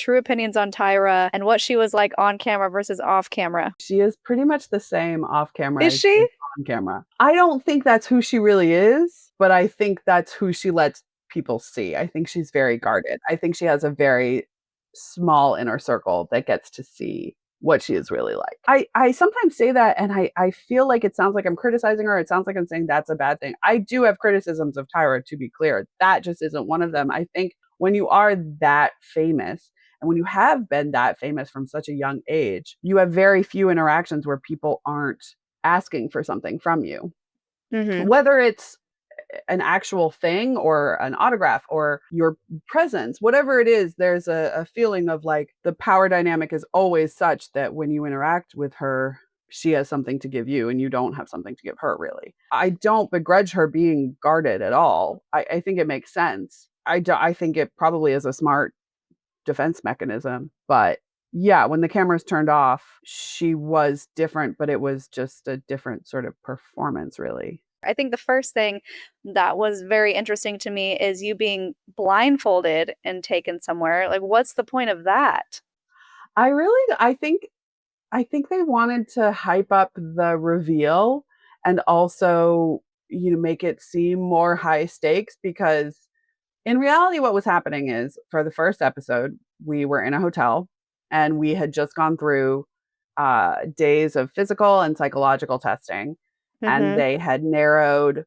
true opinions on Tyra and what she was like on camera versus off camera. She is pretty much the same off camera Is as she she? is on camera. I don't think that's who she really is, but I think that's who she lets people see. I think she's very guarded. I think she has a very small inner circle that gets to see what she is really like. I sometimes say that and I feel like it sounds like I'm criticizing her. It sounds like I'm saying that's a bad thing. I do have criticisms of Tyra, to be clear. That just isn't one of them. I think when you are that famous, and when you have been that famous from such a young age, you have very few interactions where people aren't asking for something from you. Mm-hmm. Whether it's an actual thing or an autograph or your presence, whatever it is, there's a feeling of like the power dynamic is always such that when you interact with her, she has something to give you and you don't have something to give her, really. I don't begrudge her being guarded at all. I think it makes sense. I think it probably is a smart defense mechanism. But yeah, when the cameras turned off, she was different, but it was just a different sort of performance, really. I think the first thing that was very interesting to me is you being blindfolded and taken somewhere. Like, what's the point of that? I think they wanted to hype up the reveal and also, make it seem more high stakes because in reality, what was happening is for the first episode, we were in a hotel and we had just gone through days of physical and psychological testing. And Mm-hmm. they had narrowed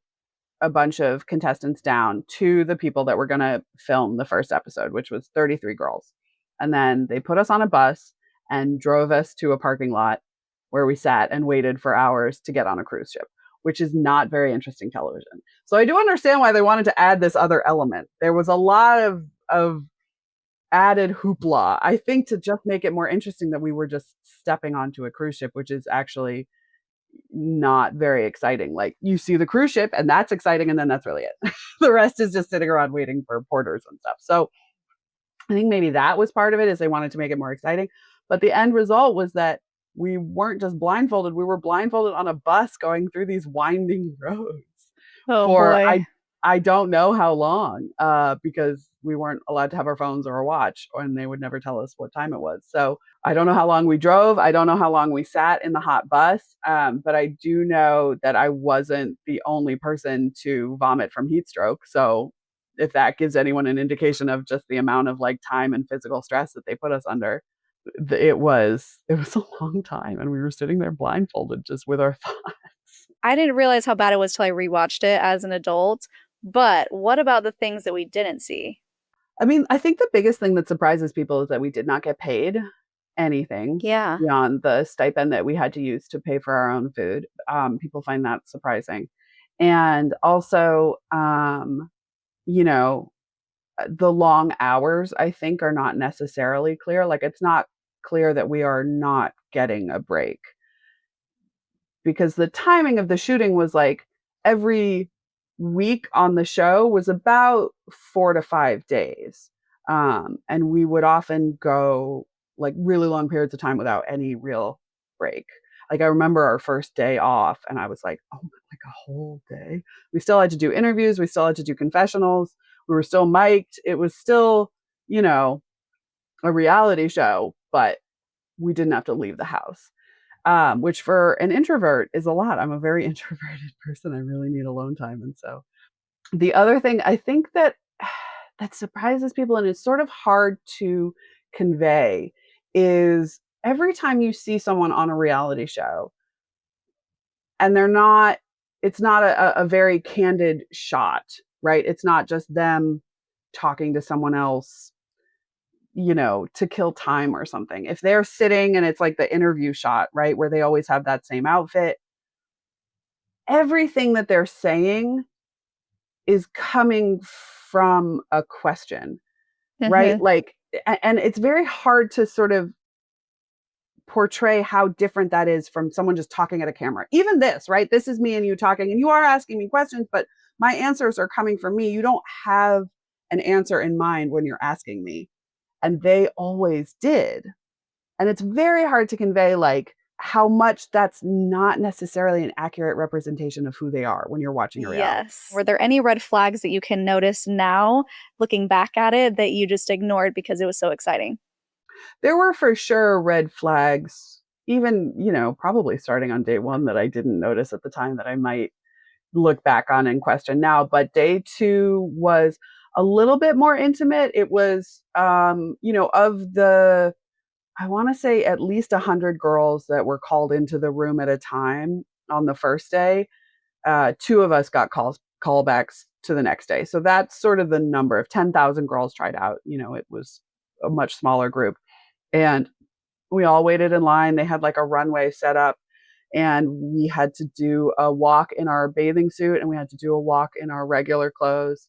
a bunch of contestants down to the people that were going to film the first episode, which was 33 girls. And then they put us on a bus and drove us to a parking lot where we sat and waited for hours to get on a cruise ship, which is not very interesting television. So I do understand why they wanted to add this other element. There was a lot of added hoopla, I think, to just make it more interesting that we were just stepping onto a cruise ship, which is actually not very exciting. Like you see the cruise ship and that's exciting and then that's really it. The rest is just sitting around waiting for porters and stuff. So I think maybe that was part of it is they wanted to make it more exciting. But the end result was that we weren't just blindfolded, we were blindfolded on a bus going through these winding roads Oh for boy. I don't know how long, because we weren't allowed to have our phones or a watch, and they would never tell us what time it was. So I don't know how long we drove. I don't know how long we sat in the hot bus, but I do know that I wasn't the only person to vomit from heat stroke. So if that gives anyone an indication of just the amount of like time and physical stress that they put us under, it was a long time, and we were sitting there blindfolded just with our thoughts. I didn't realize how bad it was till I rewatched it as an adult. But what about the things that we didn't see? I mean, I think the biggest thing that surprises people is that we did not get paid anything Yeah. beyond the stipend that we had to use to pay for our own food. People find that surprising. And also, you know, the long hours, I think, are not necessarily clear. Like, it's not clear that we are not getting a break because the timing of the shooting was like every week on the show was about 4 to 5 days. And we would often go like really long periods of time without any real break. Like I remember our first day off and I was like, oh, like a whole day. We still had to do interviews. We still had to do confessionals. We were still mic'd. It was still, you know, a reality show, but we didn't have to leave the house, which for an introvert is a lot. I'm a very introverted person. I really need alone time. And so the other thing I think that that surprises people and it's sort of hard to convey is every time you see someone on a reality show and it's not a very candid shot, right? It's not just them talking to someone else, to kill time or something. If they're sitting and it's like the interview shot, right, where they always have that same outfit, everything that they're saying is coming from a question, right? Mm-hmm. Like, and it's very hard to sort of portray how different that is from someone just talking at a camera. Even this, right? This is me and you talking, and you are asking me questions, but my answers are coming from me. You don't have an answer in mind when you're asking me. And they always did. And it's very hard to convey like how much that's not necessarily an accurate representation of who they are when you're watching a reality. Yes. Were there any red flags that you can notice now, looking back at it, that you just ignored because it was so exciting? There were for sure red flags, even, probably starting on day one that I didn't notice at the time that I might look back on and question now. But day two was a little bit more intimate. It was, of the, I want to say at least 100 girls that were called into the room at a time on the first day. Two of us got callbacks to the next day. So that's sort of the number of 10,000 girls tried out. It was a much smaller group. And we all waited in line. They had like a runway set up, and we had to do a walk in our bathing suit, and we had to do a walk in our regular clothes.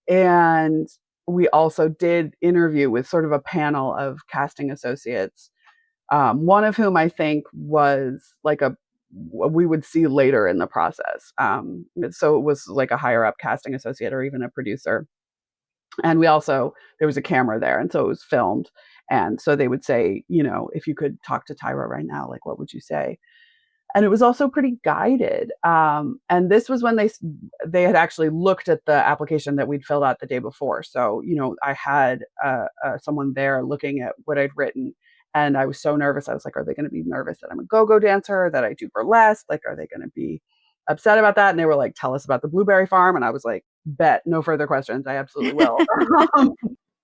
And we also did interview with sort of a panel of casting associates, one of whom I think was like we would see later in the process. So it was like a higher up casting associate or even a producer. And there was a camera there. And so it was filmed. And so they would say, if you could talk to Tyra right now, like, what would you say? And it was also pretty guided. And this was when they had actually looked at the application that we'd filled out the day before. So I had someone there looking at what I'd written, and I was so nervous. I was like, are they going to be nervous that I'm a go-go dancer, that I do burlesque? Like, are they going to be upset about that? And they were like, tell us about the blueberry farm. And I was like, bet, no further questions. I absolutely will.